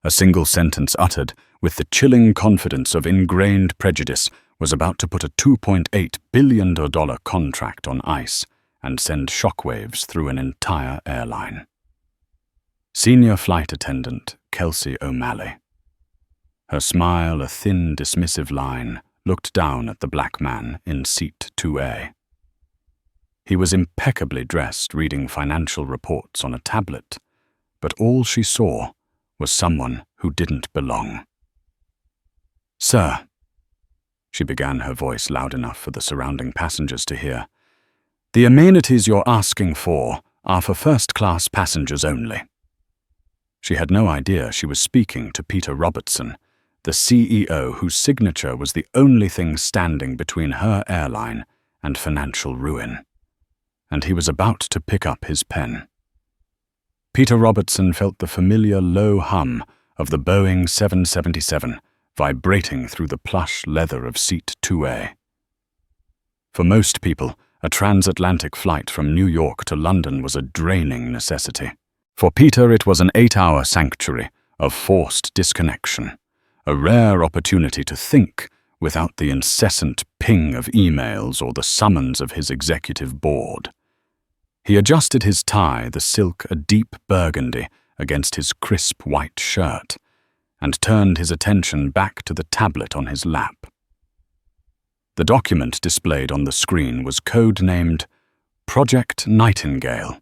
A single sentence uttered with the chilling confidence of ingrained prejudice was about to put a $2.8 billion contract on ice and send shockwaves through an entire airline. Senior Flight Attendant Kelsey O'Malley. Her smile, a thin, dismissive line, looked down at the black man in seat 2A. He was impeccably dressed, reading financial reports on a tablet, but all she saw was someone who didn't belong. "Sir," she began, her voice loud enough for the surrounding passengers to hear, "the amenities you're asking for are for first-class passengers only." She had no idea she was speaking to Peter Robertson, the CEO whose signature was the only thing standing between her airline and financial ruin. And he was about to pick up his pen. Peter Robertson felt the familiar low hum of the Boeing 777 vibrating through the plush leather of seat 2A. For most people, a transatlantic flight from New York to London was a draining necessity. For Peter, it was an 8-hour sanctuary of forced disconnection, a rare opportunity to think without the incessant ping of emails or the summons of his executive board. He adjusted his tie, the silk a deep burgundy, against his crisp white shirt, and turned his attention back to the tablet on his lap. The document displayed on the screen was code-named Project Nightingale.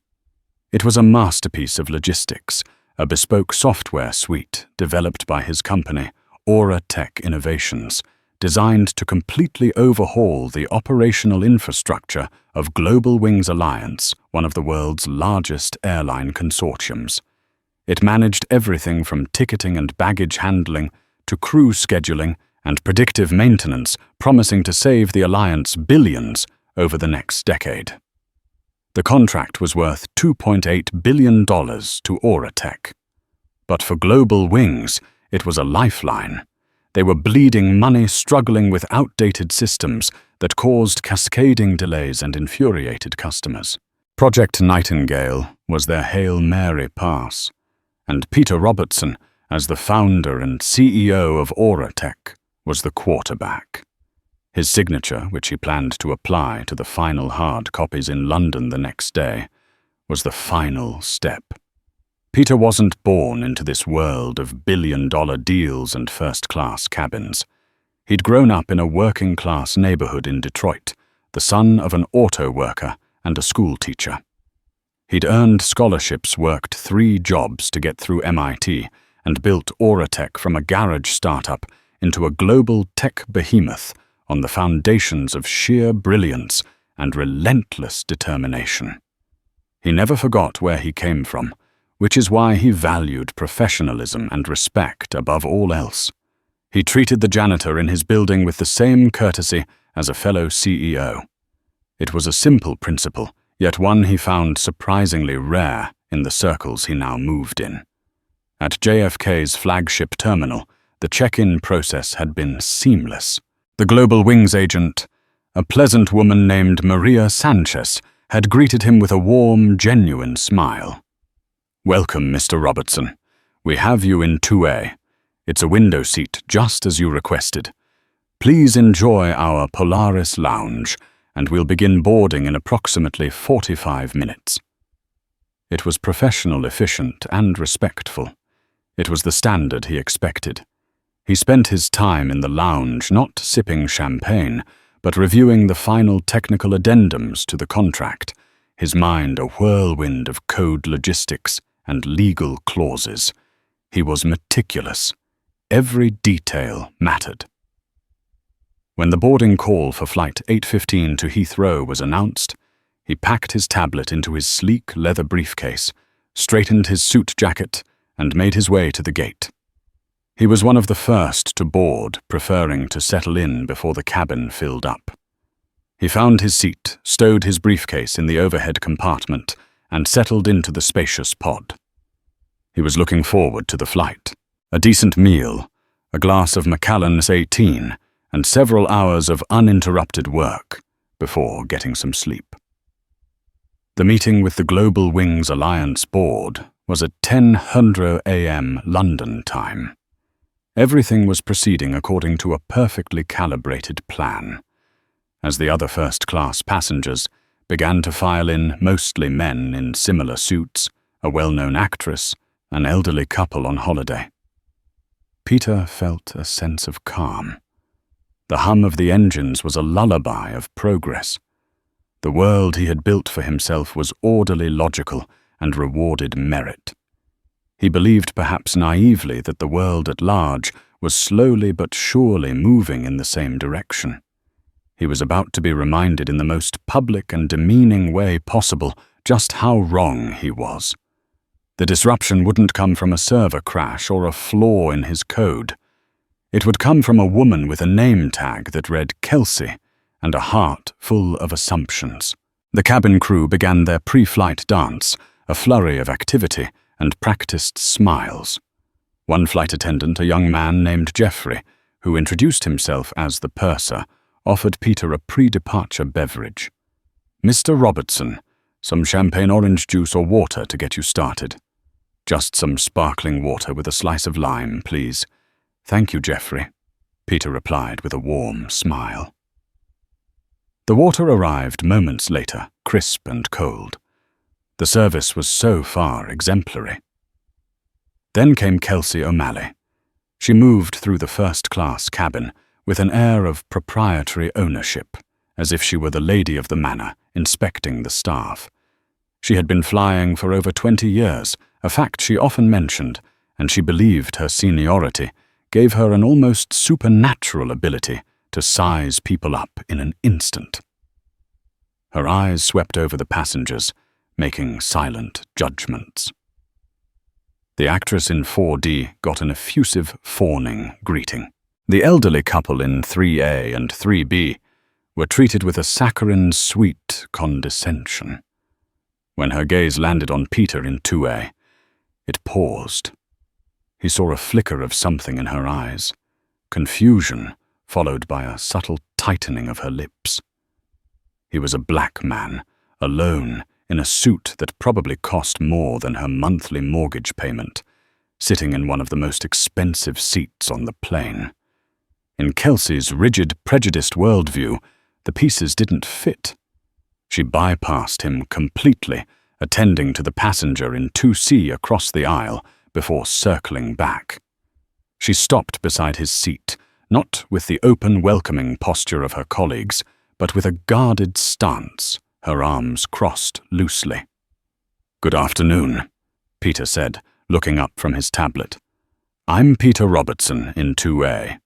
It was a masterpiece of logistics, a bespoke software suite developed by his company, Aura Tech Innovations, designed to completely overhaul the operational infrastructure of Global Wings Alliance, one of the world's largest airline consortiums. It managed everything from ticketing and baggage handling to crew scheduling and predictive maintenance, promising to save the alliance billions over the next decade. The contract was worth $2.8 billion to Aura Tech. But for Global Wings, it was a lifeline. They were bleeding money, struggling with outdated systems that caused cascading delays and infuriated customers. Project Nightingale was their Hail Mary pass, and Peter Robertson, as the founder and CEO of Aura Tech, was the quarterback. His signature, which he planned to apply to the final hard copies in London the next day, was the final step. Peter wasn't born into this world of billion-dollar deals and first-class cabins. He'd grown up in a working-class neighborhood in Detroit, the son of an auto worker and a school teacher. He'd earned scholarships, worked 3 jobs to get through MIT, and built Aura Tech from a garage startup into a global tech behemoth on the foundations of sheer brilliance and relentless determination. He never forgot where he came from, which is why he valued professionalism and respect above all else. He treated the janitor in his building with the same courtesy as a fellow CEO. It was a simple principle, yet one he found surprisingly rare in the circles he now moved in. At JFK's flagship terminal, the check-in process had been seamless. The Global Wings agent, a pleasant woman named Maria Sanchez, had greeted him with a warm, genuine smile. "Welcome, Mr. Robertson. We have you in 2A. It's a window seat, just as you requested. Please enjoy our Polaris lounge, and we'll begin boarding in approximately 45 minutes. It was professional, efficient, and respectful. It was the standard he expected. He spent his time in the lounge not sipping champagne, but reviewing the final technical addendums to the contract, his mind a whirlwind of code logistics and legal clauses. He was meticulous. Every detail mattered. When the boarding call for Flight 815 to Heathrow was announced, he packed his tablet into his sleek leather briefcase, straightened his suit jacket, and made his way to the gate. He was one of the first to board, preferring to settle in before the cabin filled up. He found his seat, stowed his briefcase in the overhead compartment, and settled into the spacious pod. He was looking forward to the flight. A decent meal, a glass of Macallan's 18, and several hours of uninterrupted work before getting some sleep. The meeting with the Global Wings Alliance board was at 10:00 a.m. London time. Everything was proceeding according to a perfectly calibrated plan. As the other first-class passengers began to file in, mostly men in similar suits, a well-known actress, an elderly couple on holiday, Peter felt a sense of calm. The hum of the engines was a lullaby of progress. The world he had built for himself was orderly, logical, and rewarded merit. He believed, perhaps naively, that the world at large was slowly but surely moving in the same direction. He was about to be reminded in the most public and demeaning way possible just how wrong he was. The disruption wouldn't come from a server crash or a flaw in his code. It would come from a woman with a name tag that read Kelsey and a heart full of assumptions. The cabin crew began their pre-flight dance, a flurry of activity, and practiced smiles. One flight attendant, a young man named Jeffrey, who introduced himself as the purser, offered Peter a pre-departure beverage. "Mr. Robertson, some champagne orange juice or water to get you started." "Just some sparkling water with a slice of lime, please." "Thank you, Jeffrey," Peter replied with a warm smile. The water arrived moments later, crisp and cold. The service was so far exemplary. Then came Kelsey O'Malley. She moved through the first-class cabin with an air of proprietary ownership, as if she were the lady of the manor, inspecting the staff. She had been flying for over 20 years, a fact she often mentioned, and she believed her seniority gave her an almost supernatural ability to size people up in an instant. Her eyes swept over the passengers, making silent judgments. The actress in 4D got an effusive, fawning greeting. The elderly couple in 3A and 3B were treated with a saccharine, sweet condescension. When her gaze landed on Peter in 2A, it paused. He saw a flicker of something in her eyes, confusion followed by a subtle tightening of her lips. He was a black man, alone, in a suit that probably cost more than her monthly mortgage payment, sitting in one of the most expensive seats on the plane. In Kelsey's rigid, prejudiced worldview, the pieces didn't fit. She bypassed him completely, attending to the passenger in 2C across the aisle before circling back. She stopped beside his seat, not with the open, welcoming posture of her colleagues, but with a guarded stance, her arms crossed loosely. "Good afternoon," Peter said, looking up from his tablet. "I'm Peter Robertson in 2A.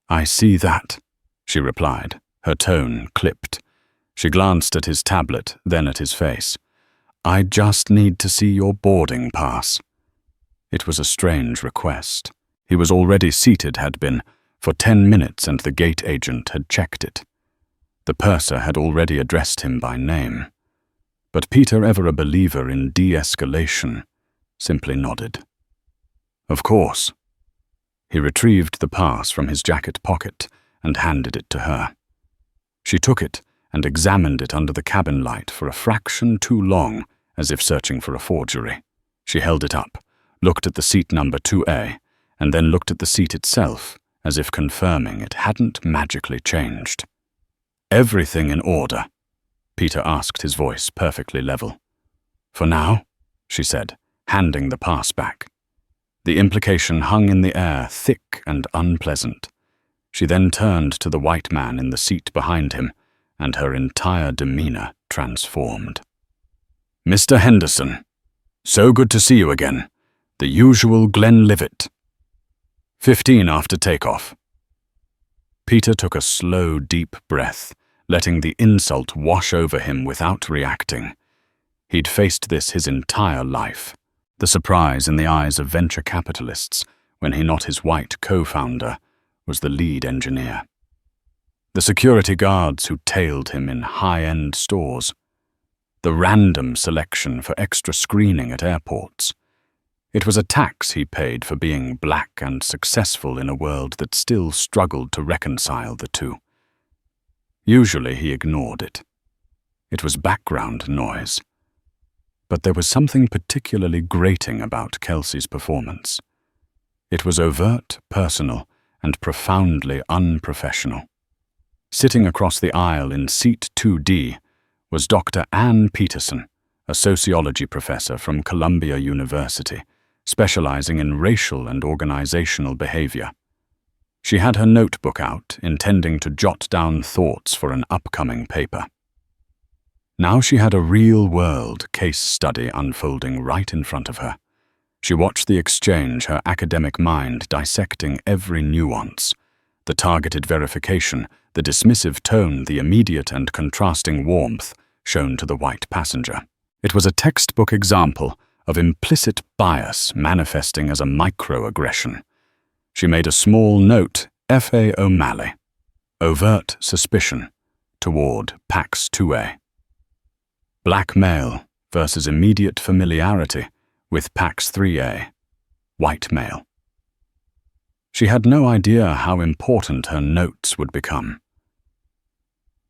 "I see that," she replied, her tone clipped. She glanced at his tablet, then at his face. "I just need to see your boarding pass." It was a strange request. He was already seated, had been, for 10 minutes, and the gate agent had checked it. The purser had already addressed him by name. But Peter, ever a believer in de-escalation, simply nodded. "Of course." He retrieved the pass from his jacket pocket and handed it to her. She took it and examined it under the cabin light for a fraction too long, as if searching for a forgery. She held it up, looked at the seat number 2A, and then looked at the seat itself, as if confirming it hadn't magically changed. "Everything in order?" Peter asked, his voice perfectly level. "For now," she said, handing the pass back. The implication hung in the air, thick and unpleasant. She then turned to the white man in the seat behind him, and her entire demeanor transformed. "Mr. Henderson, so good to see you again. The usual Glenlivet. 15 after takeoff." Peter took a slow, deep breath, letting the insult wash over him without reacting. He'd faced this his entire life. The surprise in the eyes of venture capitalists when he, not his white co-founder, was the lead engineer. The security guards who tailed him in high-end stores. The random selection for extra screening at airports. It was a tax he paid for being black and successful in a world that still struggled to reconcile the two. Usually he ignored it. It was background noise. But there was something particularly grating about Kelsey's performance. It was overt, personal, and profoundly unprofessional. Sitting across the aisle in seat 2D was Dr. Ann Peterson, a sociology professor from Columbia University, specializing in racial and organizational behavior. She had her notebook out, intending to jot down thoughts for an upcoming paper. Now she had a real-world case study unfolding right in front of her. She watched the exchange, her academic mind dissecting every nuance, the targeted verification, the dismissive tone, the immediate and contrasting warmth shown to the white passenger. It was a textbook example of implicit bias manifesting as a microaggression. She made a small note, F.A. O'Malley, overt suspicion, toward Pax 2A. Black male versus immediate familiarity with Pax 3A, white male. She had no idea how important her notes would become.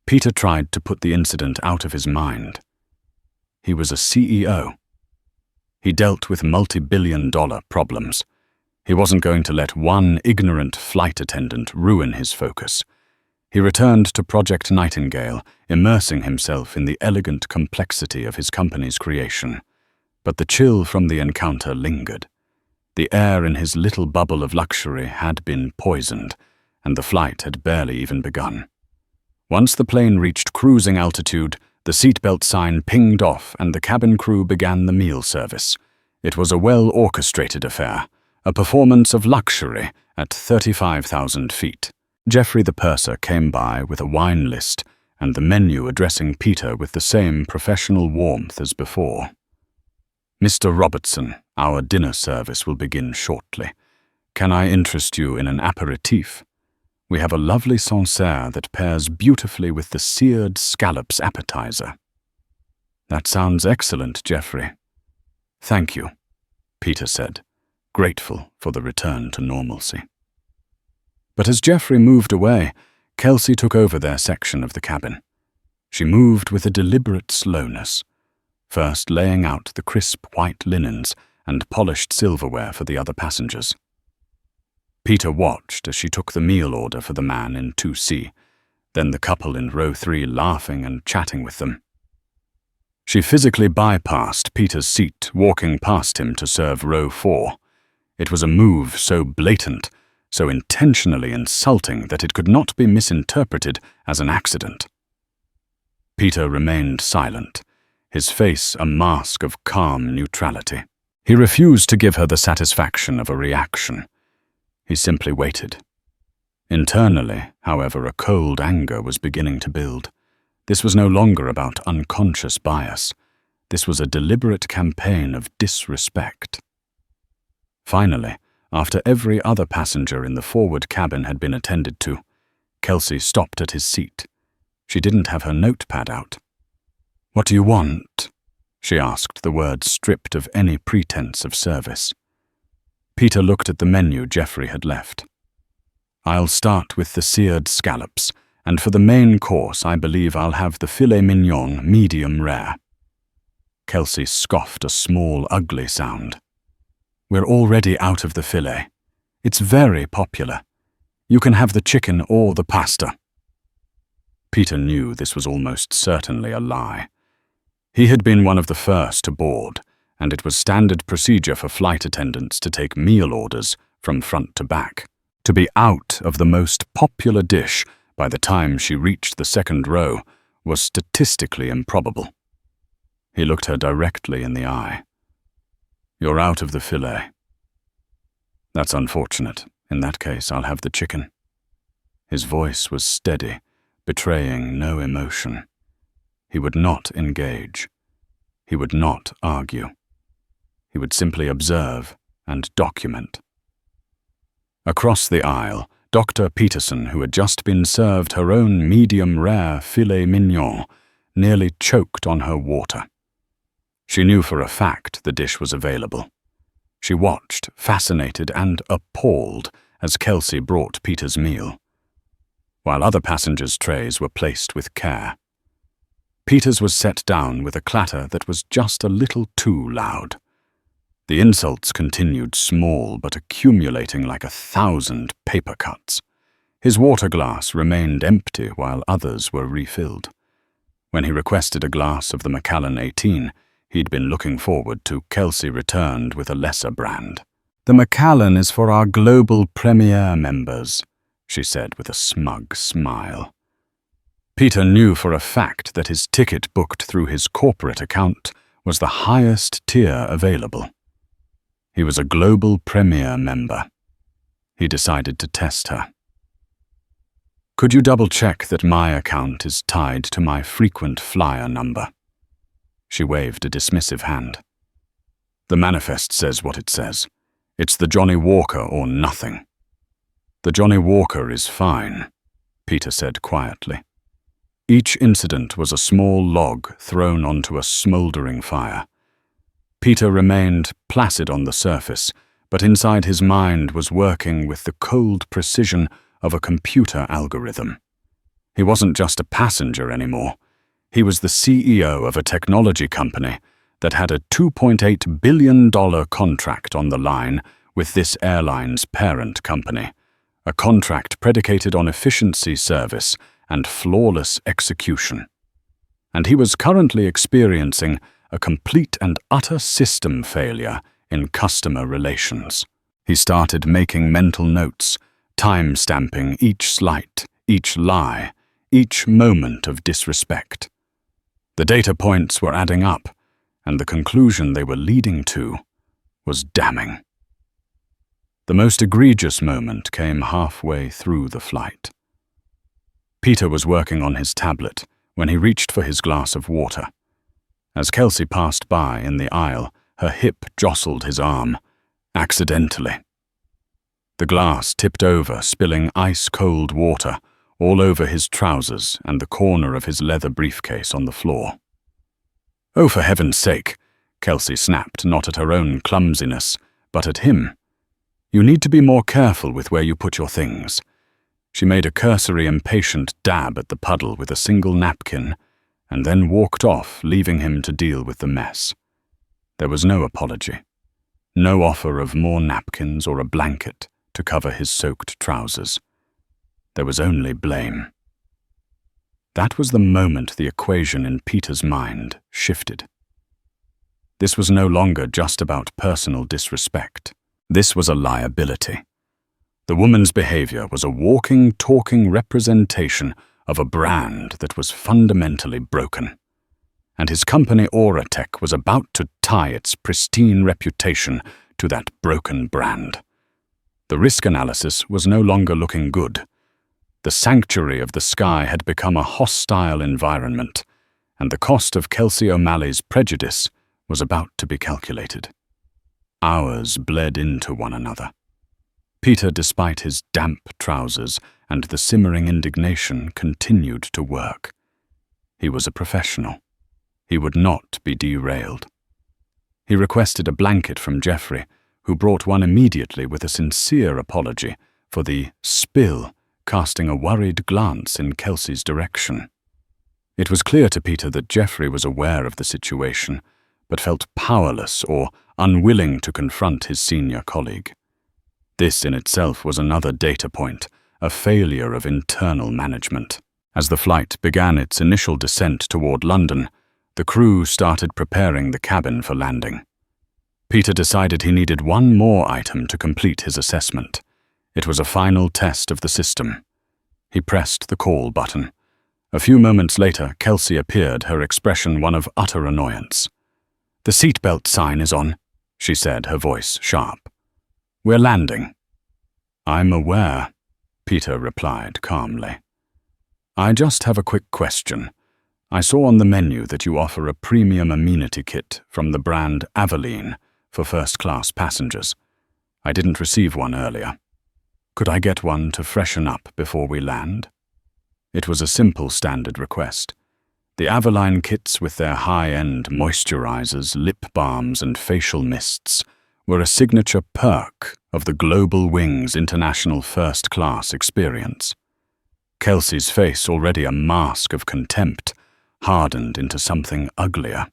Peter tried to put the incident out of his mind. He was a CEO. He dealt with multi-billion-dollar problems. He wasn't going to let one ignorant flight attendant ruin his focus. He returned to Project Nightingale, immersing himself in the elegant complexity of his company's creation. But the chill from the encounter lingered. The air in his little bubble of luxury had been poisoned, and the flight had barely even begun. Once the plane reached cruising altitude, the seatbelt sign pinged off and the cabin crew began the meal service. It was a well-orchestrated affair, a performance of luxury at 35,000 feet. Jeffrey the purser came by with a wine list and the menu addressing Peter with the same professional warmth as before. "Mr. Robertson, our dinner service will begin shortly. Can I interest you in an aperitif? We have a lovely Sancerre that pairs beautifully with the seared scallops appetizer." "That sounds excellent, Jeffrey." "Thank you," Peter said, grateful for the return to normalcy. But as Jeffrey moved away, Kelsey took over their section of the cabin. She moved with a deliberate slowness, first laying out the crisp white linens and polished silverware for the other passengers. Peter watched as she took the meal order for the man in 2C, then the couple in row 3 laughing and chatting with them. She physically bypassed Peter's seat, walking past him to serve row 4. It was a move so blatant, so intentionally insulting that it could not be misinterpreted as an accident. Peter remained silent, his face a mask of calm neutrality. He refused to give her the satisfaction of a reaction. He simply waited. Internally, however, a cold anger was beginning to build. This was no longer about unconscious bias. This was a deliberate campaign of disrespect. Finally, after every other passenger in the forward cabin had been attended to, Kelsey stopped at his seat. She didn't have her notepad out. "What do you want?" she asked, the words stripped of any pretense of service. Peter looked at the menu Jeffrey had left. "I'll start with the seared scallops, and for the main course I believe I'll have the filet mignon medium rare." Kelsey scoffed a small, ugly sound. "We're already out of the filet. It's very popular. You can have the chicken or the pasta." Peter knew this was almost certainly a lie. He had been one of the first to board, and it was standard procedure for flight attendants to take meal orders from front to back. To be out of the most popular dish by the time she reached the second row was statistically improbable. He looked her directly in the eye. "You're out of the filet." "That's unfortunate. In that case, I'll have the chicken." His voice was steady, betraying no emotion. He would not engage. He would not argue. He would simply observe and document. Across the aisle, Dr. Peterson, who had just been served her own medium-rare filet mignon, nearly choked on her water. She knew for a fact the dish was available. She watched, fascinated and appalled, as Kelsey brought Peter's meal, while other passengers' trays were placed with care. Peters was set down with a clatter that was just a little too loud. The insults continued, small but accumulating like 1,000 paper cuts. His water glass remained empty while others were refilled. When he requested a glass of the Macallan 18 he'd been looking forward to, Kelsey returned with a lesser brand. "The Macallan is for our global premier members," she said with a smug smile. Peter knew for a fact that his ticket booked through his corporate account was the highest tier available. He was a global premier member. He decided to test her. "Could you double-check that my account is tied to my frequent flyer number?" She waved a dismissive hand. "The manifest says what it says. It's the Johnny Walker or nothing." "The Johnny Walker is fine," Peter said quietly. Each incident was a small log thrown onto a smoldering fire. Peter remained placid on the surface, but inside his mind was working with the cold precision of a computer algorithm. He wasn't just a passenger anymore. He was the CEO of a technology company that had a $2.8 billion contract on the line with this airline's parent company, a contract predicated on efficiency, service, and flawless execution. And he was currently experiencing a complete and utter system failure in customer relations. He started making mental notes, time-stamping each slight, each lie, each moment of disrespect. The data points were adding up, and the conclusion they were leading to was damning. The most egregious moment came halfway through the flight. Peter was working on his tablet when he reached for his glass of water. As Kelsey passed by in the aisle, her hip jostled his arm, accidentally. The glass tipped over, spilling ice-cold water all over his trousers and the corner of his leather briefcase on the floor. "Oh, for heaven's sake," Kelsey snapped, not at her own clumsiness, but at him. "You need to be more careful with where you put your things." She made a cursory, impatient dab at the puddle with a single napkin, and then walked off, leaving him to deal with the mess. There was no apology, no offer of more napkins or a blanket to cover his soaked trousers. There was only blame. That was the moment the equation in Peter's mind shifted. This was no longer just about personal disrespect. This was a liability. The woman's behavior was a walking, talking representation of a brand that was fundamentally broken. And his company Auratech was about to tie its pristine reputation to that broken brand. The risk analysis was no longer looking good. The sanctuary of the sky had become a hostile environment, and the cost of Kelsey O'Malley's prejudice was about to be calculated. Hours bled into one another. Peter, despite his damp trousers and the simmering indignation, continued to work. He was a professional. He would not be derailed. He requested a blanket from Jeffrey, who brought one immediately with a sincere apology for the spill, casting a worried glance in Kelsey's direction. It was clear to Peter that Jeffrey was aware of the situation, but felt powerless or unwilling to confront his senior colleague. This in itself was another data point, a failure of internal management. As the flight began its initial descent toward London, the crew started preparing the cabin for landing. Peter decided he needed one more item to complete his assessment. It was a final test of the system. He pressed the call button. A few moments later, Kelsey appeared, her expression one of utter annoyance. "The seatbelt sign is on," she said, her voice sharp. "We're landing." "I'm aware," Peter replied calmly. "I just have a quick question. I saw on the menu that you offer a premium amenity kit from the brand Airline for first-class passengers. I didn't receive one earlier. Could I get one to freshen up before we land?" It was a simple standard request. The Airline kits with their high-end moisturizers, lip balms, and facial mists were a signature perk of the Global Wings International first-class experience. Kelsey's face, already a mask of contempt, hardened into something uglier.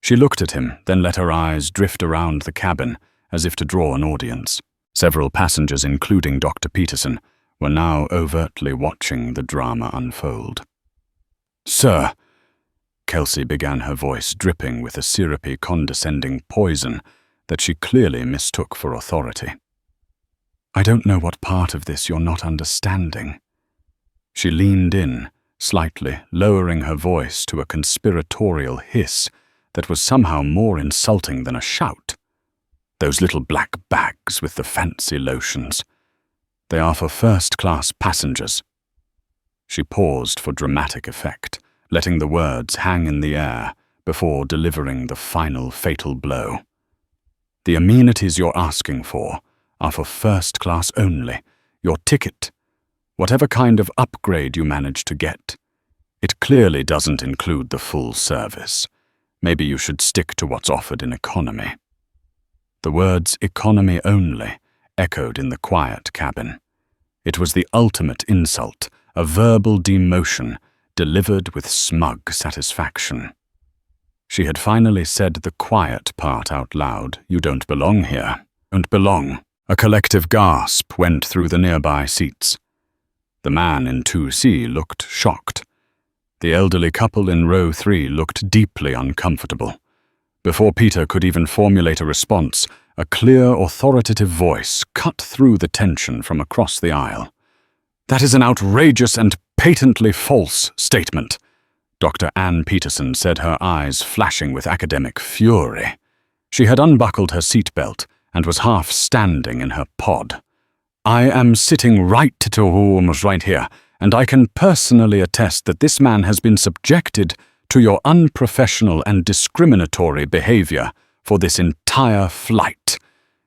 She looked at him, then let her eyes drift around the cabin as if to draw an audience. Several passengers, including Dr. Peterson, were now overtly watching the drama unfold. "Sir," Kelsey began, her voice dripping with a syrupy, condescending poison that she clearly mistook for authority. "I don't know what part of this you're not understanding." She leaned in, slightly lowering her voice to a conspiratorial hiss that was somehow more insulting than a shout. "Those little black bags with the fancy lotions. They are for first-class passengers." She paused for dramatic effect, letting the words hang in the air before delivering the final fatal blow. "The amenities you're asking for are for first class only. Your ticket, whatever kind of upgrade you manage to get, it clearly doesn't include the full service. Maybe you should stick to what's offered in economy." The words "economy only" echoed in the quiet cabin. It was the ultimate insult, a verbal demotion delivered with smug satisfaction. She had finally said the quiet part out loud. "You don't belong here." "Don't belong." A collective gasp went through the nearby seats. The man in 2C looked shocked. The elderly couple in row 3 looked deeply uncomfortable. Before Peter could even formulate a response, a clear, authoritative voice cut through the tension from across the aisle. "That is an outrageous and patently false statement," Dr. Ann Peterson said, her eyes flashing with academic fury. She had unbuckled her seatbelt and was half standing in her pod. "I am sitting right here, and I can personally attest that this man has been subjected to your unprofessional and discriminatory behavior for this entire flight.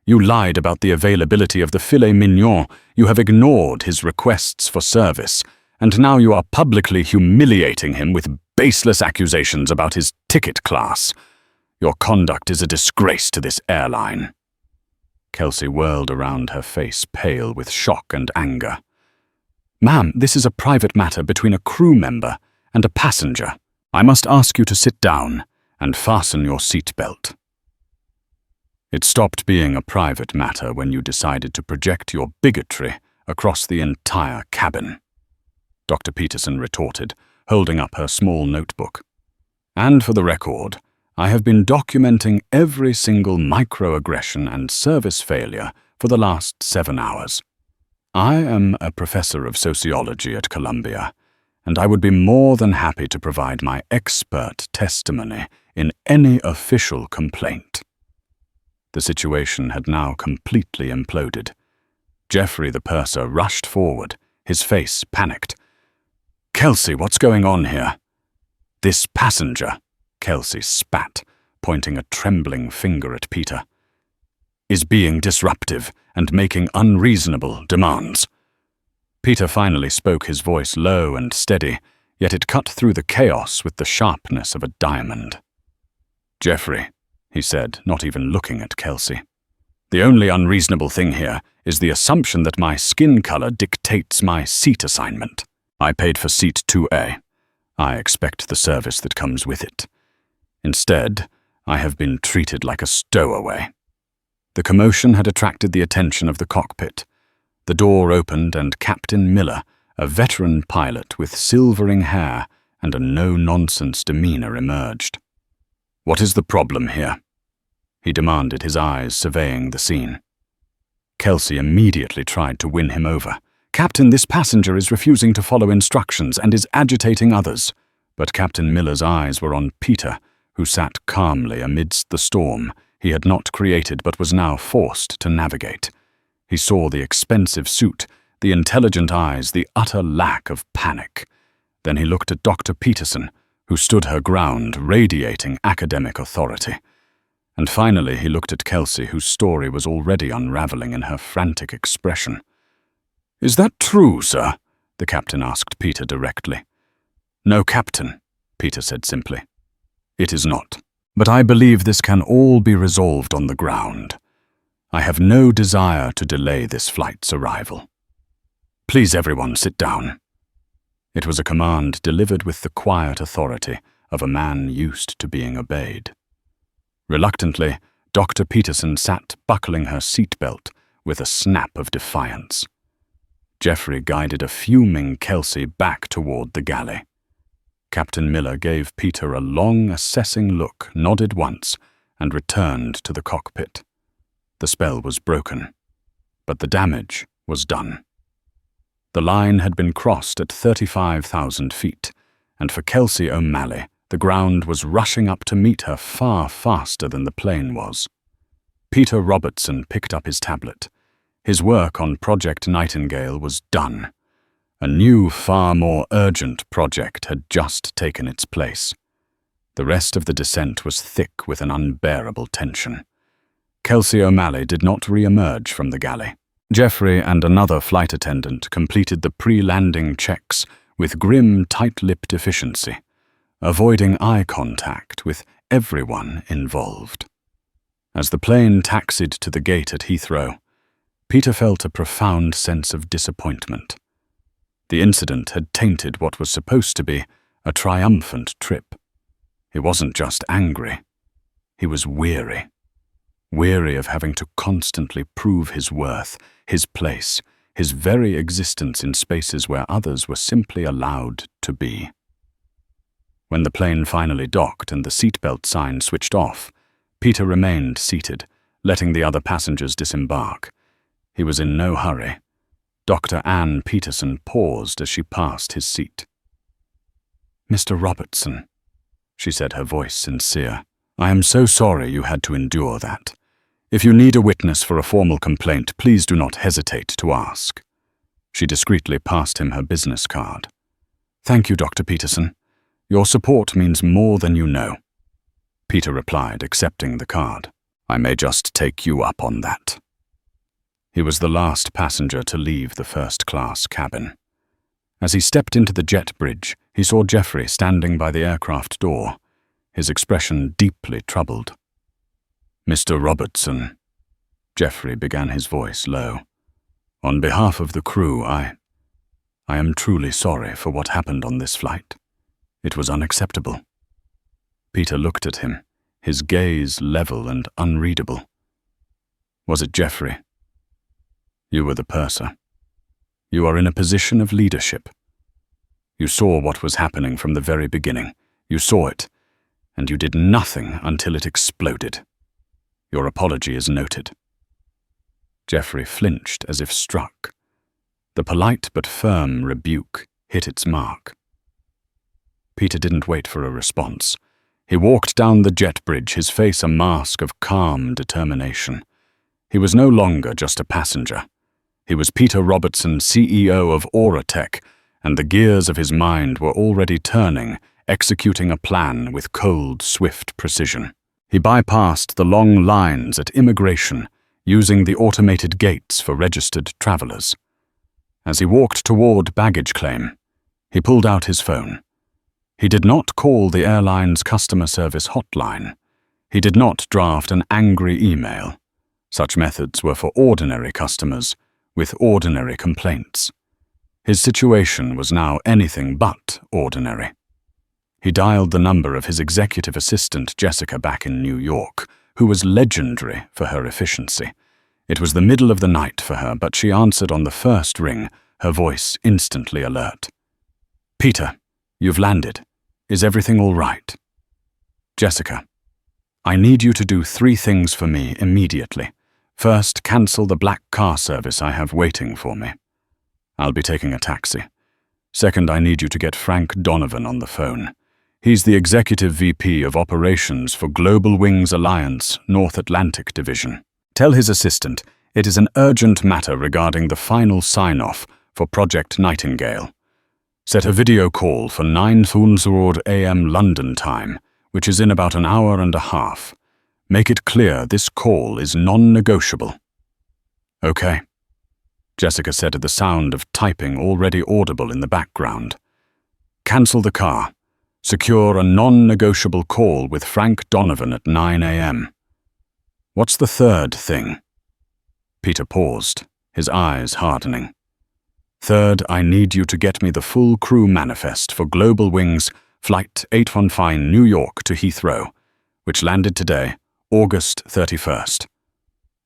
You lied about the availability of the filet mignon, you have ignored his requests for service, and now you are publicly humiliating him with baseless accusations about his ticket class. Your conduct is a disgrace to this airline." Kelsey whirled around, her face pale with shock and anger. "Ma'am, this is a private matter between a crew member and a passenger. I must ask you to sit down and fasten your seatbelt." It stopped being a private matter when you decided to project your bigotry across the entire cabin, Dr. Peterson retorted, holding up her small notebook. "And for the record, I have been documenting every single microaggression and service failure for the last 7 hours. I am a professor of sociology at Columbia, and I would be more than happy to provide my expert testimony in any official complaint." The situation had now completely imploded. Jeffrey, the purser, rushed forward, his face panicked. "Kelsey, what's going on here?" "This passenger," Kelsey spat, pointing a trembling finger at Peter, "is being disruptive and making unreasonable demands." Peter finally spoke, his voice low and steady, yet it cut through the chaos with the sharpness of a diamond. "Jeffrey," he said, not even looking at Kelsey, "the only unreasonable thing here is the assumption that my skin color dictates my seat assignment. I paid for seat 2A. I expect the service that comes with it. Instead, I have been treated like a stowaway." The commotion had attracted the attention of the cockpit. The door opened and Captain Miller, a veteran pilot with silvering hair and a no-nonsense demeanor, emerged. "What is the problem here?" he demanded, his eyes surveying the scene. Kelsey immediately tried to win him over. "Captain, this passenger is refusing to follow instructions and is agitating others." But Captain Miller's eyes were on Peter, who sat calmly amidst the storm he had not created but was now forced to navigate. He saw the expensive suit, the intelligent eyes, the utter lack of panic. Then he looked at Dr. Peterson, who stood her ground, radiating academic authority. And finally he looked at Kelsey, whose story was already unraveling in her frantic expression. "Is that true, sir?" the captain asked Peter directly. "No, Captain," Peter said simply. "It is not. But I believe this can all be resolved on the ground. I have no desire to delay this flight's arrival. Please, everyone, sit down." It was a command delivered with the quiet authority of a man used to being obeyed. Reluctantly, Dr. Peterson sat buckling her seatbelt with a snap of defiance. Geoffrey guided a fuming Kelsey back toward the galley. Captain Miller gave Peter a long, assessing look, nodded once, and returned to the cockpit. The spell was broken, but the damage was done. The line had been crossed at 35,000 feet, and for Kelsey O'Malley, the ground was rushing up to meet her far faster than the plane was. Peter Robertson picked up his tablet. His work on Project Nightingale was done. A new, far more urgent project had just taken its place. The rest of the descent was thick with an unbearable tension. Kelsey O'Malley did not re-emerge from the galley. Geoffrey and another flight attendant completed the pre-landing checks with grim, tight-lipped efficiency, avoiding eye contact with everyone involved. As the plane taxied to the gate at Heathrow, Peter felt a profound sense of disappointment. The incident had tainted what was supposed to be a triumphant trip. He wasn't just angry. He was weary. Weary of having to constantly prove his worth, his place, his very existence in spaces where others were simply allowed to be. When the plane finally docked and the seatbelt sign switched off, Peter remained seated, letting the other passengers disembark. He was in no hurry. Dr. Ann Peterson paused as she passed his seat. "Mr. Robertson," she said, her voice sincere, "I am so sorry you had to endure that. If you need a witness for a formal complaint, please do not hesitate to ask." She discreetly passed him her business card. "Thank you, Dr. Peterson. Your support means more than you know." Peter replied, accepting the card. "I may just take you up on that." He was the last passenger to leave the first-class cabin. As he stepped into the jet bridge, he saw Geoffrey standing by the aircraft door, his expression deeply troubled. "Mr. Robertson," Geoffrey began, his voice low, "on behalf of the crew, I am truly sorry for what happened on this flight. It was unacceptable." Peter looked at him, his gaze level and unreadable. "Was it Geoffrey? You were the purser. You are in a position of leadership. You saw what was happening from the very beginning. You saw it, and you did nothing until it exploded. Your apology is noted." Geoffrey flinched as if struck. The polite but firm rebuke hit its mark. Peter didn't wait for a response. He walked down the jet bridge, his face a mask of calm determination. He was no longer just a passenger. He was Peter Robertson, CEO of Auratech, and the gears of his mind were already turning, executing a plan with cold, swift precision. He bypassed the long lines at immigration, using the automated gates for registered travelers. As he walked toward baggage claim, he pulled out his phone. He did not call the airline's customer service hotline. He did not draft an angry email. Such methods were for ordinary customers with ordinary complaints. His situation was now anything but ordinary. He dialed the number of his executive assistant, Jessica, back in New York, who was legendary for her efficiency. It was the middle of the night for her, but she answered on the first ring, her voice instantly alert. "Peter, you've landed. Is everything all right?" "Jessica, I need you to do 3 things for me immediately. First, cancel the black car service I have waiting for me. I'll be taking a taxi. Second, I need you to get Frank Donovan on the phone. He's the Executive VP of Operations for Global Wings Alliance, North Atlantic Division. Tell his assistant it is an urgent matter regarding the final sign-off for Project Nightingale. Set a video call for 9:00 a.m. London time, which is in about an hour and a half. Make it clear this call is non-negotiable." "Okay," Jessica said at the sound of typing already audible in the background. "Cancel the car. Secure a non-negotiable call with Frank Donovan at 9 a.m. What's the third thing?" Peter paused, his eyes hardening. Third, I need you to get me the full crew manifest for Global Wings Flight 815 New York to Heathrow, which landed today, August 31st.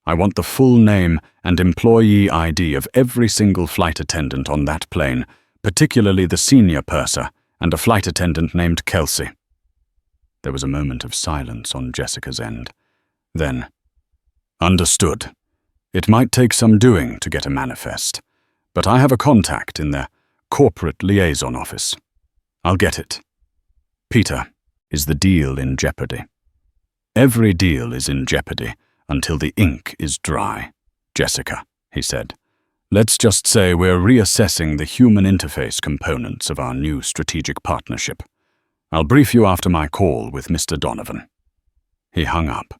I want the full name and employee ID of every single flight attendant on that plane, particularly the senior purser and a flight attendant named Kelsey. There was a moment of silence on Jessica's end. Then, understood. It might take some doing to get a manifest, but I have a contact in their corporate liaison office. I'll get it. Peter, is the deal in jeopardy? Every deal is in jeopardy until the ink is dry, Jessica, he said. Let's just say we're reassessing the human interface components of our new strategic partnership. I'll brief you after my call with Mr. Donovan. He hung up.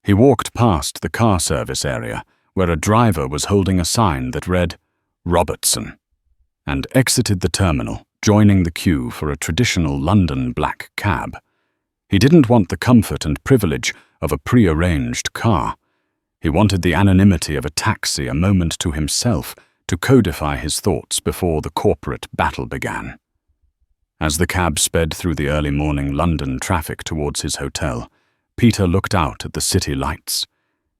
He walked past the car service area where a driver was holding a sign that read, Robertson, and exited the terminal, joining the queue for a traditional London black cab. He didn't want the comfort and privilege of a pre-arranged car. He wanted the anonymity of a taxi, a moment to himself, to codify his thoughts before the corporate battle began. As the cab sped through the early morning London traffic towards his hotel, Peter looked out at the city lights.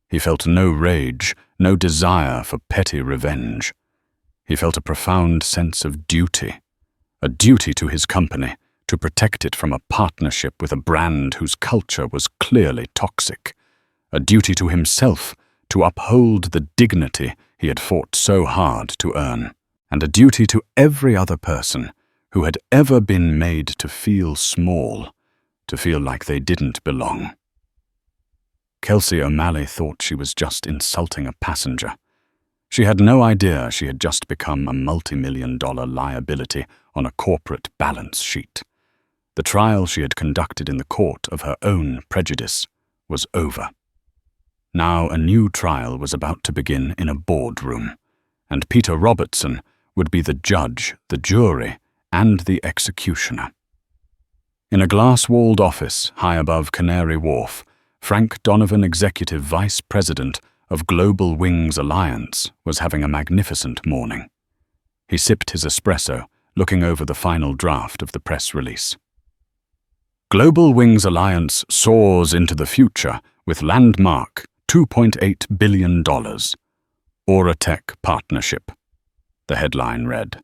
He felt no rage, no desire for petty revenge. He felt a profound sense of duty, a duty to his company, to protect it from a partnership with a brand whose culture was clearly toxic, a duty to himself to uphold the dignity he had fought so hard to earn, and a duty to every other person who had ever been made to feel small, to feel like they didn't belong. Kelsey O'Malley thought she was just insulting a passenger. She had no idea she had just become a multi-million-dollar liability on a corporate balance sheet. The trial she had conducted in the court of her own prejudice was over. Now a new trial was about to begin in a boardroom, and Peter Robertson would be the judge, the jury, and the executioner. In a glass-walled office high above Canary Wharf, Frank Donovan, Executive Vice President of Global Wings Alliance, was having a magnificent morning. He sipped his espresso, looking over the final draft of the press release. Global Wings Alliance soars into the future with landmark $2.8 billion. Auratech Partnership. The headline read.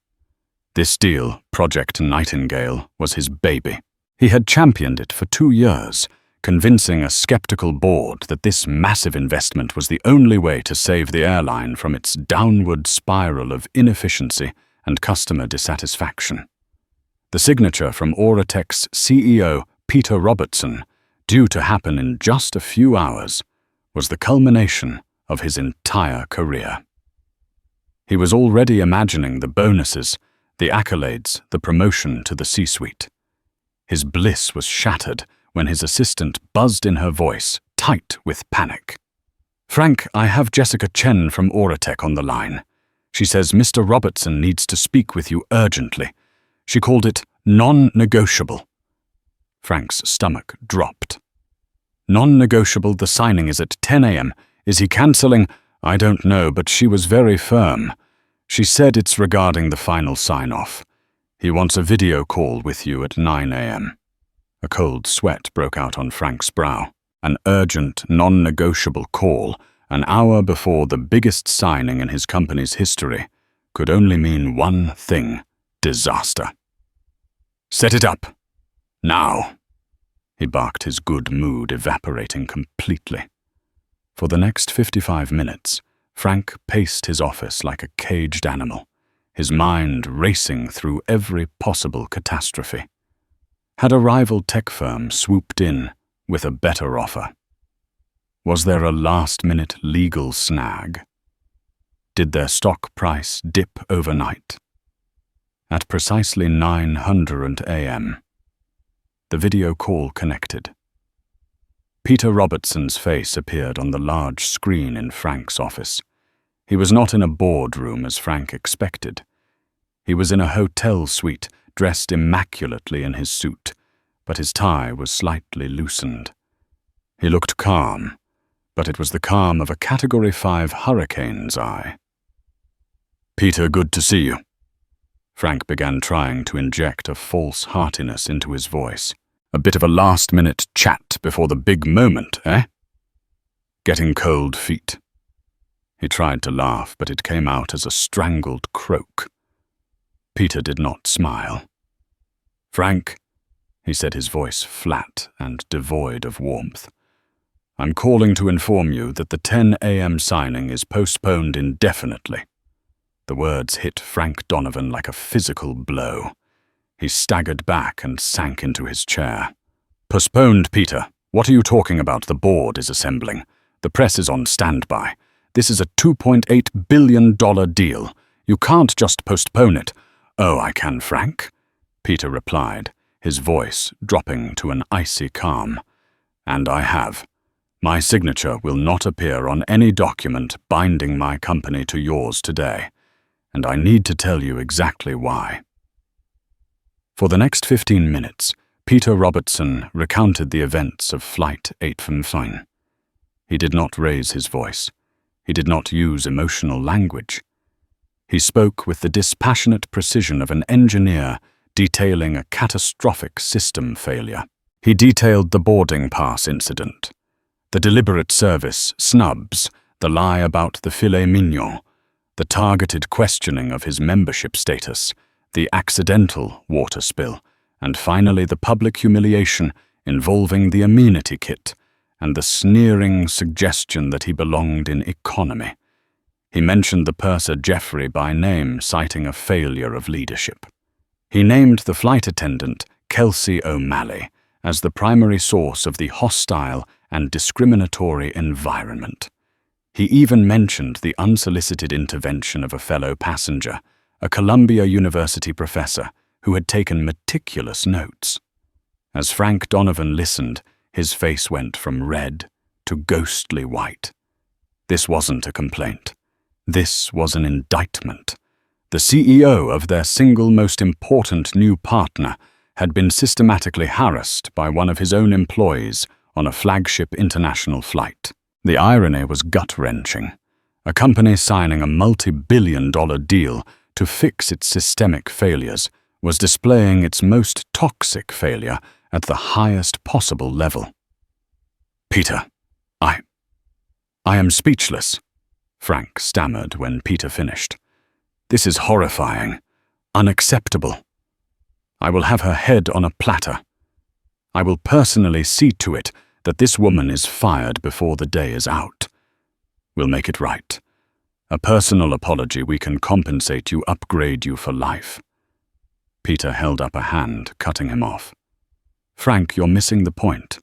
This deal, Project Nightingale, was his baby. He had championed it for 2 years, convincing a skeptical board that this massive investment was the only way to save the airline from its downward spiral of inefficiency and customer dissatisfaction. The signature from Auratech's CEO, Peter Robertson, due to happen in just a few hours, was the culmination of his entire career. He was already imagining the bonuses, the accolades, the promotion to the C-suite. His bliss was shattered when his assistant buzzed in her voice, tight with panic. Frank, I have Jessica Chen from Auratech on the line. She says Mr. Robertson needs to speak with you urgently. She called it non-negotiable. Frank's stomach dropped. Non-negotiable, the signing is at 10 a.m. Is he cancelling? I don't know, but she was very firm. She said it's regarding the final sign-off. He wants a video call with you at 9 a.m. A cold sweat broke out on Frank's brow. An urgent, non-negotiable call, an hour before the biggest signing in his company's history, could only mean one thing: disaster. Set it up. Now. He barked, his good mood evaporating completely. For the next 55 minutes, Frank paced his office like a caged animal, his mind racing through every possible catastrophe. Had a rival tech firm swooped in with a better offer? Was there a last-minute legal snag? Did their stock price dip overnight? At precisely 9:00 a.m., the video call connected. Peter Robertson's face appeared on the large screen in Frank's office. He was not in a boardroom as Frank expected. He was in a hotel suite, dressed immaculately in his suit, but his tie was slightly loosened. He looked calm, but it was the calm of a Category 5 hurricane's eye. Peter, good to see you. Frank began trying to inject a false heartiness into his voice. A bit of a last-minute chat before the big moment, eh? Getting cold feet. He tried to laugh, but it came out as a strangled croak. Peter did not smile. Frank, he said, his voice flat and devoid of warmth, I'm calling to inform you that the 10 a.m. signing is postponed indefinitely. The words hit Frank Donovan like a physical blow. He staggered back and sank into his chair. Postponed, Peter. What are you talking about? The board is assembling. The press is on standby. This is a $2.8 billion deal. You can't just postpone it. Oh, I can, Frank, Peter replied, his voice dropping to an icy calm. And I have. My signature will not appear on any document binding my company to yours today, and I need to tell you exactly why. For the next 15 minutes, Peter Robertson recounted the events of Flight 859. He did not raise his voice. He did not use emotional language. He spoke with the dispassionate precision of an engineer detailing a catastrophic system failure. He detailed the boarding pass incident, the deliberate service snubs, the lie about the filet mignon, the targeted questioning of his membership status, the accidental water spill, and finally the public humiliation involving the amenity kit and the sneering suggestion that he belonged in economy. He mentioned the purser Jeffrey by name, citing a failure of leadership. He named the flight attendant, Kelsey O'Malley, as the primary source of the hostile and discriminatory environment. He even mentioned the unsolicited intervention of a fellow passenger, a Columbia University professor who had taken meticulous notes. As Frank Donovan listened, his face went from red to ghostly white. This wasn't a complaint. This was an indictment. The CEO of their single most important new partner had been systematically harassed by one of his own employees on a flagship international flight. The irony was gut-wrenching. A company signing a multi-billion-dollar deal to fix its systemic failures was displaying its most toxic failure at the highest possible level. Peter, I am speechless, Frank stammered when Peter finished. This is horrifying, unacceptable. I will have her head on a platter. I will personally see to it that this woman is fired before the day is out. We'll make it right. A personal apology, we can compensate you, upgrade you for life. Peter held up a hand, cutting him off. Frank, you're missing the point.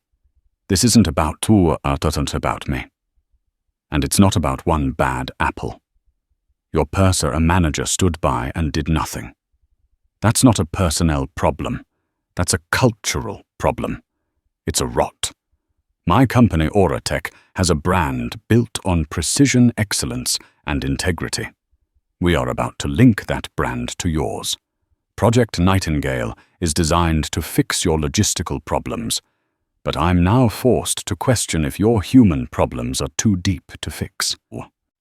This isn't about about me. And it's not about one bad apple. Your purser, a manager, stood by and did nothing. That's not a personnel problem. That's a cultural problem. It's a rot. My company, Auratech, has a brand built on precision excellence and integrity. We are about to link that brand to yours. Project Nightingale is designed to fix your logistical problems, but I'm now forced to question if your human problems are too deep to fix.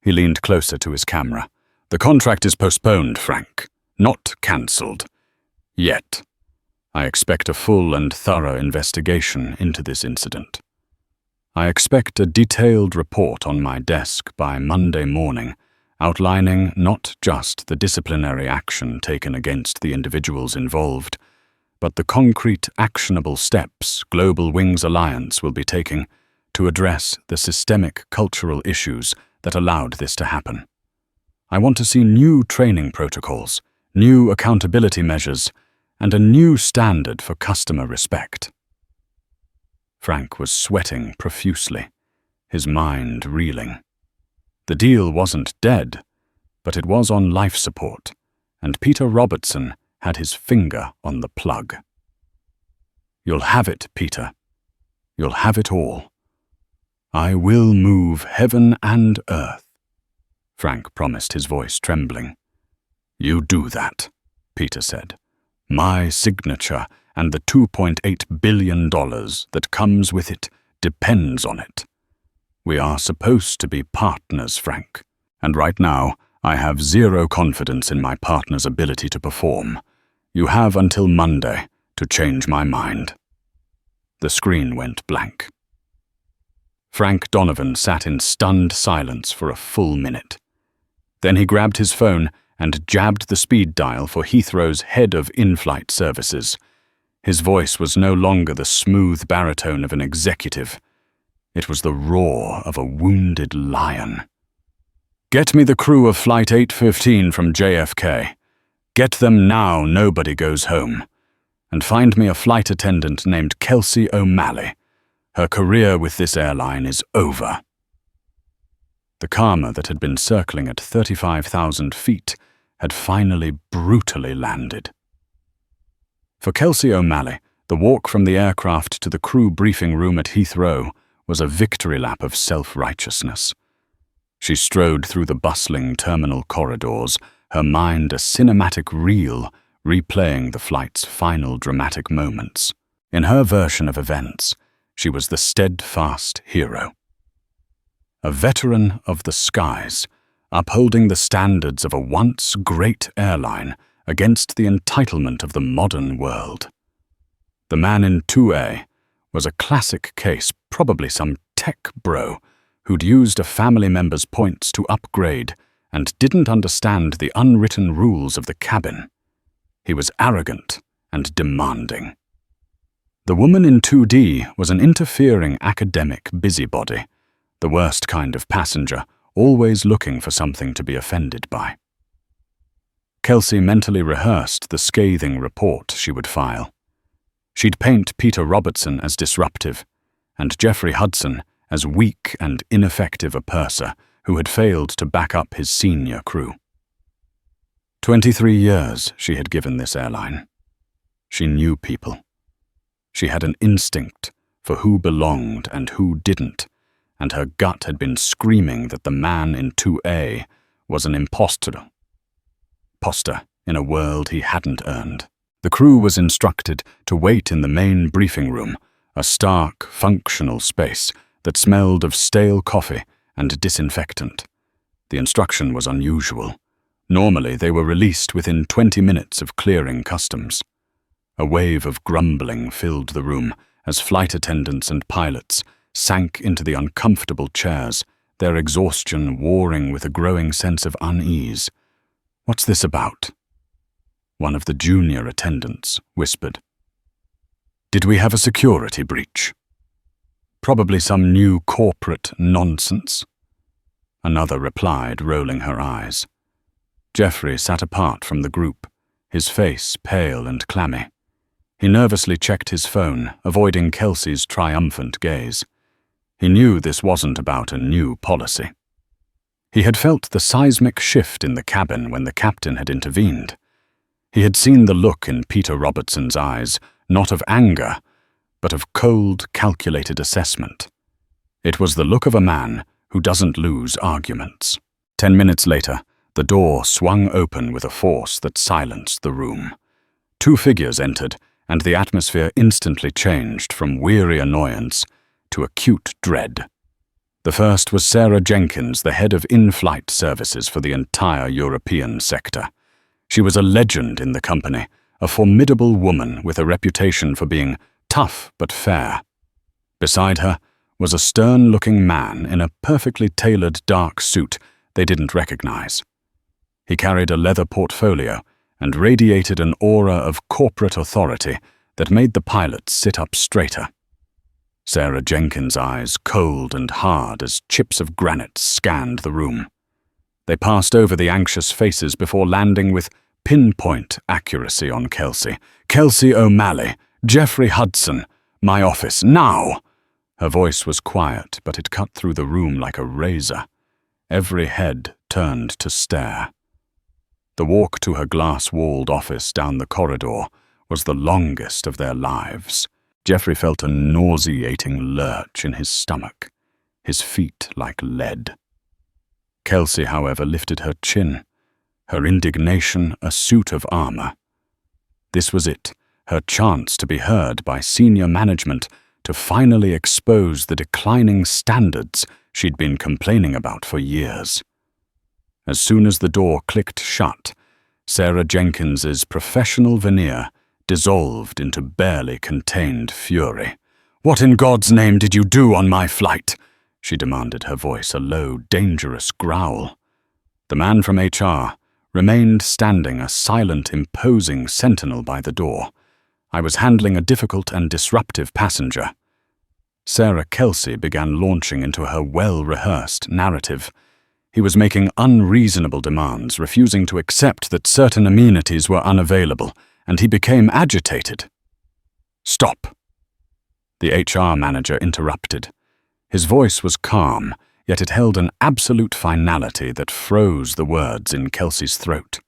He leaned closer to his camera. The contract is postponed, Frank, not cancelled. Yet. I expect a full and thorough investigation into this incident. I expect a detailed report on my desk by Monday morning, outlining not just the disciplinary action taken against the individuals involved, but the concrete, actionable steps Global Wings Alliance will be taking to address the systemic cultural issues that allowed this to happen. I want to see new training protocols, new accountability measures, and a new standard for customer respect. Frank was sweating profusely, his mind reeling. The deal wasn't dead, but it was on life support, and Peter Robertson had his finger on the plug. You'll have it, Peter. You'll have it all. I will move heaven and earth, Frank promised, his voice trembling. You do that, Peter said. My signature and the $2.8 billion that comes with it depends on it. We are supposed to be partners, Frank, and right now I have zero confidence in my partner's ability to perform. You have until Monday to change my mind." The screen went blank. Frank Donovan sat in stunned silence for a full minute. Then he grabbed his phone and jabbed the speed dial for Heathrow's head of in-flight services. His voice was no longer the smooth baritone of an executive. It was the roar of a wounded lion. "Get me the crew of Flight 815 from JFK. Get them now, nobody goes home. And find me a flight attendant named Kelsey O'Malley. Her career with this airline is over." The Karma that had been circling at 35,000 feet had finally brutally landed. For Kelsey O'Malley, the walk from the aircraft to the crew briefing room at Heathrow was a victory lap of self-righteousness. She strode through the bustling terminal corridors, her mind a cinematic reel replaying the flight's final dramatic moments. In her version of events, she was the steadfast hero. A veteran of the skies, upholding the standards of a once great airline against the entitlement of the modern world. The man in 2A was a classic case, probably some tech bro who'd used a family member's points to upgrade and didn't understand the unwritten rules of the cabin. He was arrogant and demanding. The woman in 2D was an interfering academic busybody, the worst kind of passenger, always looking for something to be offended by. Kelsey mentally rehearsed the scathing report she would file. She'd paint Peter Robertson as disruptive, and Jeffrey Hudson as weak and ineffective a purser who had failed to back up his senior crew. 23 years she had given this airline. She knew people. She had an instinct for who belonged and who didn't, and her gut had been screaming that the man in 2A was an impostor in a world he hadn't earned. The crew was instructed to wait in the main briefing room, a stark, functional space that smelled of stale coffee and disinfectant. The instruction was unusual. Normally, they were released within 20 minutes of clearing customs. A wave of grumbling filled the room as flight attendants and pilots sank into the uncomfortable chairs, their exhaustion warring with a growing sense of unease. "What's this about?" One of the junior attendants whispered. "Did we have a security breach? Probably some new corporate nonsense." Another replied, rolling her eyes. Jeffrey sat apart from the group, his face pale and clammy. He nervously checked his phone, avoiding Kelsey's triumphant gaze. He knew this wasn't about a new policy. He had felt the seismic shift in the cabin when the captain had intervened. He had seen the look in Peter Robertson's eyes, not of anger, but of cold, calculated assessment. It was the look of a man who doesn't lose arguments. 10 minutes later, the door swung open with a force that silenced the room. Two figures entered, and the atmosphere instantly changed from weary annoyance to acute dread. The first was Sarah Jenkins, the head of in-flight services for the entire European sector. She was a legend in the company, a formidable woman with a reputation for being tough but fair. Beside her was a stern-looking man in a perfectly tailored dark suit they didn't recognize. He carried a leather portfolio and radiated an aura of corporate authority that made the pilots sit up straighter. Sarah Jenkins' eyes cold and hard as chips of granite scanned the room. They passed over the anxious faces before landing with pinpoint accuracy on Kelsey. "Kelsey O'Malley, Jeffrey Hudson, my office, now!" Her voice was quiet, but it cut through the room like a razor. Every head turned to stare. The walk to her glass-walled office down the corridor was the longest of their lives. Jeffrey felt a nauseating lurch in his stomach, his feet like lead. Kelsey, however, lifted her chin, her indignation a suit of armor. This was it, her chance to be heard by senior management, to finally expose the declining standards she'd been complaining about for years. As soon as the door clicked shut, Sarah Jenkins's professional veneer dissolved into barely contained fury. "What in God's name did you do on my flight?" she demanded, her voice a low, dangerous growl. The man from HR remained standing, a silent, imposing sentinel by the door. "I was handling a difficult and disruptive passenger." Sarah Kelsey began launching into her well-rehearsed narrative. He was making unreasonable demands, refusing to accept that certain amenities were unavailable, and he became agitated. "Stop!" The HR manager interrupted. His voice was calm, yet it held an absolute finality that froze the words in Kelsey's throat.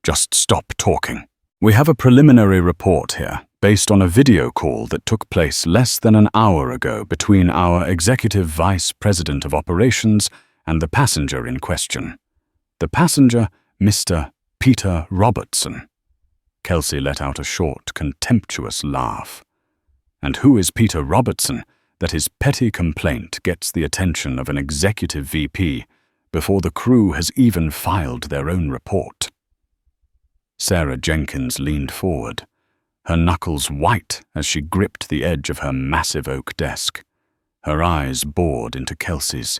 "Just stop talking. We have a preliminary report here, based on a video call that took place less than an hour ago between our Executive Vice President of Operations and the passenger in question. The passenger, Mr. Peter Robertson." Kelsey let out a short, contemptuous laugh. "And who is Peter Robertson that his petty complaint gets the attention of an executive VP before the crew has even filed their own report?" Sarah Jenkins leaned forward, her knuckles white as she gripped the edge of her massive oak desk. Her eyes bored into Kelsey's.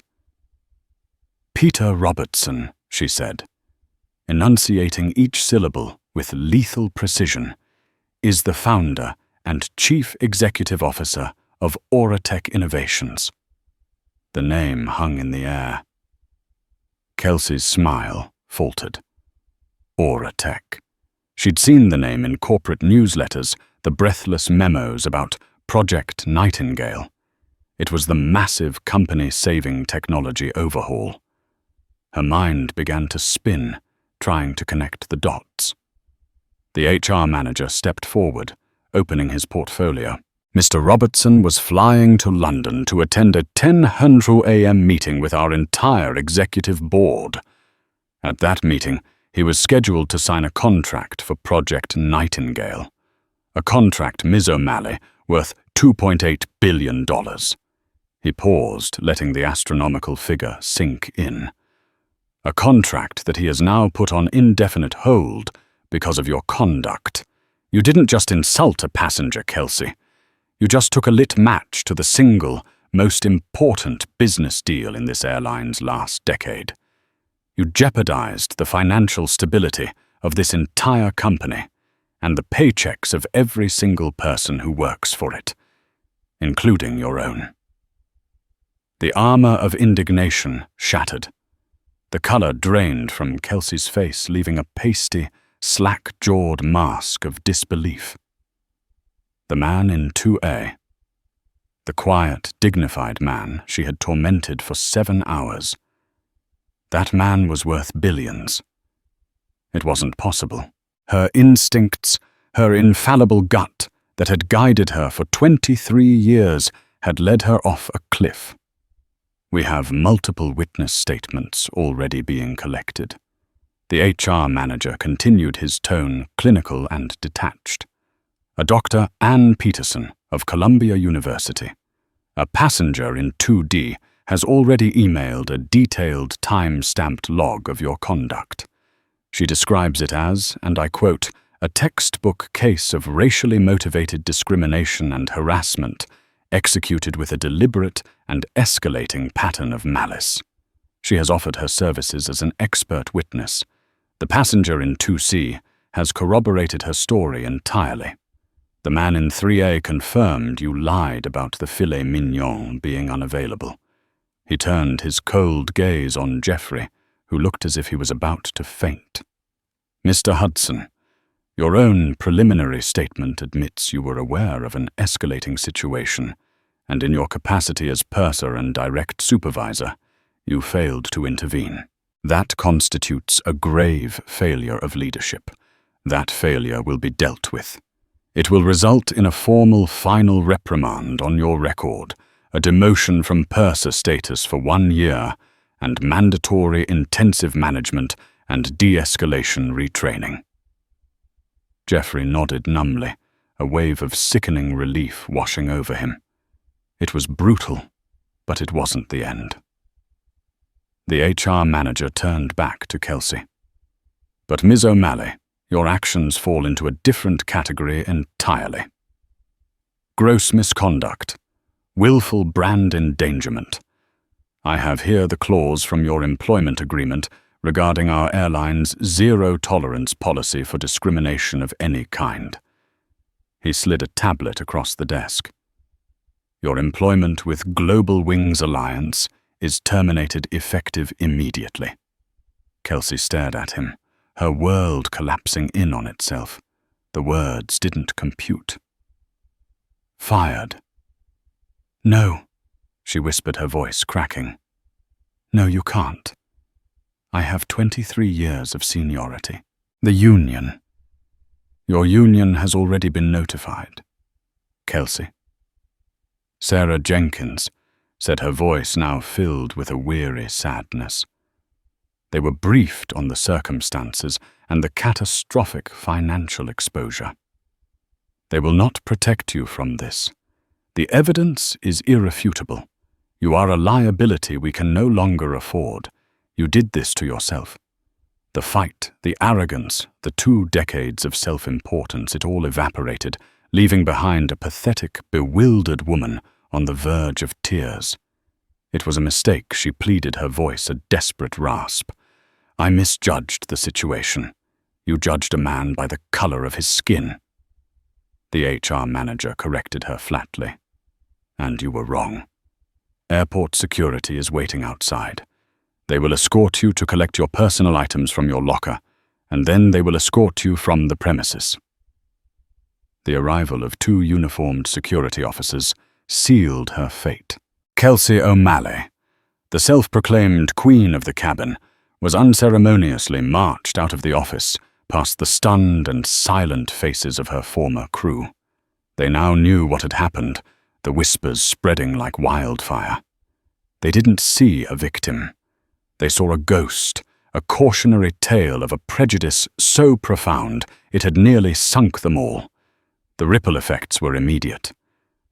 "Peter Robertson," she said, enunciating each syllable with lethal precision, "is the founder and Chief Executive Officer of Auratech Innovations." The name hung in the air. Kelsey's smile faltered. Auratech. She'd seen the name in corporate newsletters, the breathless memos about Project Nightingale. It was the massive company-saving technology overhaul. Her mind began to spin, trying to connect the dots. The HR manager stepped forward, opening his portfolio. "Mr. Robertson was flying to London to attend a 10:00 a.m. meeting with our entire executive board. At that meeting, he was scheduled to sign a contract for Project Nightingale, a contract, Ms. O'Malley, worth $2.8 billion. He paused, letting the astronomical figure sink in. "A contract that he has now put on indefinite hold because of your conduct. You didn't just insult a passenger, Kelsey. You just took a lit match to the single, most important business deal in this airline's last decade. You jeopardized the financial stability of this entire company and the paychecks of every single person who works for it, including your own." The armor of indignation shattered. The color drained from Kelsey's face, leaving a pasty, slack-jawed mask of disbelief. The man in 2A. The quiet, dignified man she had tormented for 7 hours. That man was worth billions. It wasn't possible. Her instincts, her infallible gut that had guided her for 23 years had led her off a cliff. "We have multiple witness statements already being collected." The HR manager continued, his tone clinical and detached. "A Dr. Ann Peterson of Columbia University, a passenger in 2D, has already emailed a detailed time-stamped log of your conduct. She describes it as, and I quote, a textbook case of racially motivated discrimination and harassment executed with a deliberate and escalating pattern of malice. She has offered her services as an expert witness. The passenger in 2C has corroborated her story entirely. The man in 3A confirmed you lied about the filet mignon being unavailable." He turned his cold gaze on Jeffrey, who looked as if he was about to faint. "Mr. Hudson, your own preliminary statement admits you were aware of an escalating situation, and in your capacity as purser and direct supervisor, you failed to intervene. That constitutes a grave failure of leadership. That failure will be dealt with. It will result in a formal final reprimand on your record, a demotion from purser status for 1 year, and mandatory intensive management and de-escalation retraining." Jeffrey nodded numbly, a wave of sickening relief washing over him. It was brutal, but it wasn't the end. The HR manager turned back to Kelsey. But Ms. O'Malley, your actions fall into a different category entirely. Gross misconduct, willful brand endangerment. I have here the clause from your employment agreement regarding our airline's zero-tolerance policy for discrimination of any kind. He slid a tablet across the desk. Your employment with Global Wings Alliance is terminated effective immediately. Kelsey stared at him, her world collapsing in on itself. The words didn't compute. Fired. No, she whispered, her voice cracking. No, you can't. I have 23 years of seniority. The union. Your union has already been notified. Kelsey. Sarah Jenkins, said, her voice now filled with a weary sadness. They were briefed on the circumstances and the catastrophic financial exposure. They will not protect you from this. The evidence is irrefutable. You are a liability we can no longer afford. You did this to yourself. The fight, the arrogance, the 2 decades of self-importance, it all evaporated, leaving behind a pathetic, bewildered woman on the verge of tears. It was a mistake, she pleaded, her voice a desperate rasp. I misjudged the situation. You judged a man by the color of his skin. The HR manager corrected her flatly. And you were wrong. Airport security is waiting outside. They will escort you to collect your personal items from your locker, and then they will escort you from the premises. The arrival of 2 uniformed security officers sealed her fate. Kelsey O'Malley, the self-proclaimed queen of the cabin, was unceremoniously marched out of the office, past the stunned and silent faces of her former crew. They now knew what had happened, the whispers spreading like wildfire. They didn't see a victim. They saw a ghost, a cautionary tale of a prejudice so profound it had nearly sunk them all. The ripple effects were immediate.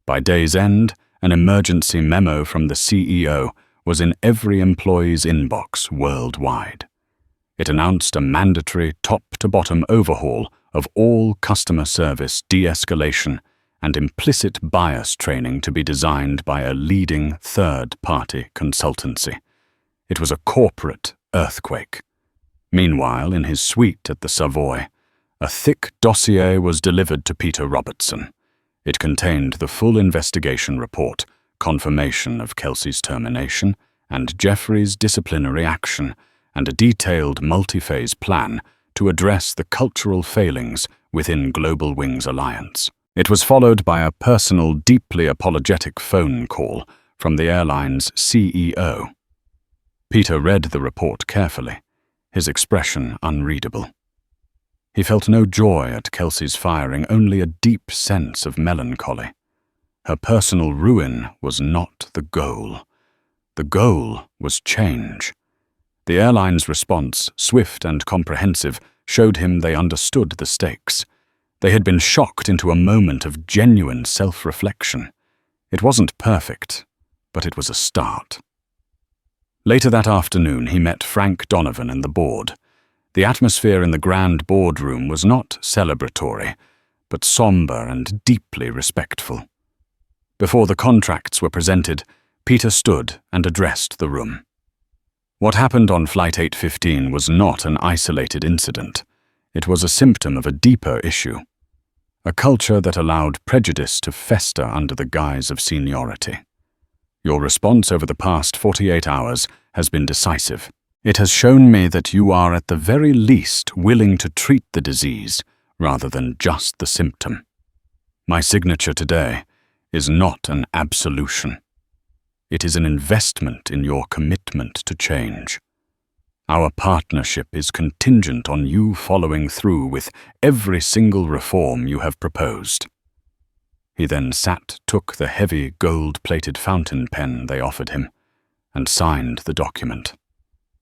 By day's end, an emergency memo from the CEO was in every employee's inbox worldwide. It announced a mandatory top-to-bottom overhaul of all customer service de-escalation and implicit bias training to be designed by a leading third-party consultancy. It was a corporate earthquake. Meanwhile, in his suite at the Savoy, a thick dossier was delivered to Peter Robertson. It contained the full investigation report, confirmation of Kelsey's termination, and Jeffrey's disciplinary action, and a detailed multi-phase plan to address the cultural failings within Global Wings Alliance. It was followed by a personal, deeply apologetic phone call from the airline's CEO. Peter read the report carefully, his expression unreadable. He felt no joy at Kelsey's firing, only a deep sense of melancholy. Her personal ruin was not the goal. The goal was change. The airline's response, swift and comprehensive, showed him they understood the stakes. They had been shocked into a moment of genuine self-reflection. It wasn't perfect, but it was a start. Later that afternoon, he met Frank Donovan and the board. The atmosphere in the grand boardroom was not celebratory, but somber and deeply respectful. Before the contracts were presented, Peter stood and addressed the room. What happened on Flight 815 was not an isolated incident. It was a symptom of a deeper issue, a culture that allowed prejudice to fester under the guise of seniority. Your response over the past 48 hours has been decisive. It has shown me that you are at the very least willing to treat the disease rather than just the symptom. My signature today is not an absolution. It is an investment in your commitment to change. Our partnership is contingent on you following through with every single reform you have proposed. He then took the heavy gold-plated fountain pen they offered him, and signed the document.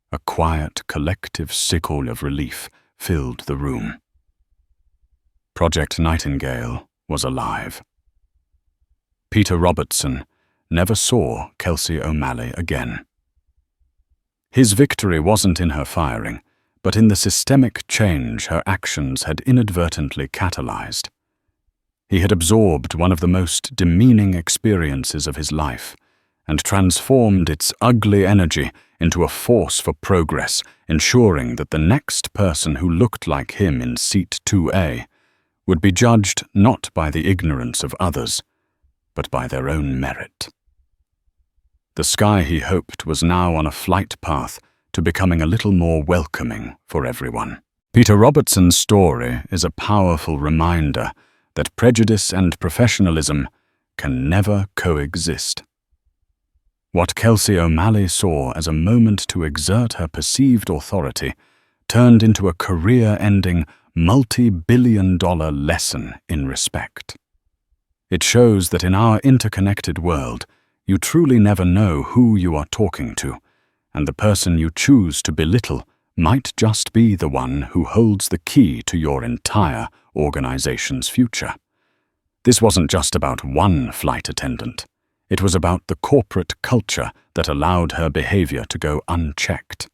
A quiet, collective sigh of relief filled the room. Project Nightingale was alive. Peter Robertson never saw Kelsey O'Malley again. His victory wasn't in her firing, but in the systemic change her actions had inadvertently catalyzed. He had absorbed one of the most demeaning experiences of his life and transformed its ugly energy into a force for progress, ensuring that the next person who looked like him in seat 2A would be judged not by the ignorance of others, but by their own merit. The sky, he hoped, was now on a flight path to becoming a little more welcoming for everyone. Peter Robertson's story is a powerful reminder that prejudice and professionalism can never coexist. What Kelsey O'Malley saw as a moment to exert her perceived authority turned into a career-ending, multi-billion-dollar lesson in respect. It shows that in our interconnected world, you truly never know who you are talking to, and the person you choose to belittle might just be the one who holds the key to your entire organization's future. This wasn't just about one flight attendant. It was about the corporate culture that allowed her behavior to go unchecked.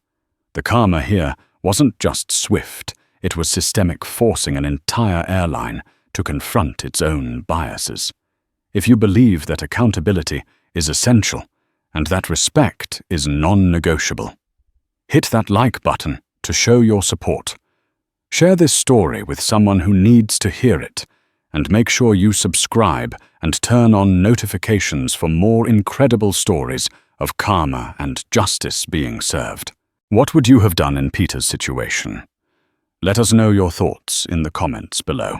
The karma here wasn't just swift, it was systemic, forcing an entire airline to confront its own biases. If you believe that accountability is essential and that respect is non-negotiable, hit that like button to show your support. Share this story with someone who needs to hear it, and make sure you subscribe and turn on notifications for more incredible stories of karma and justice being served. What would you have done in Peter's situation? Let us know your thoughts in the comments below.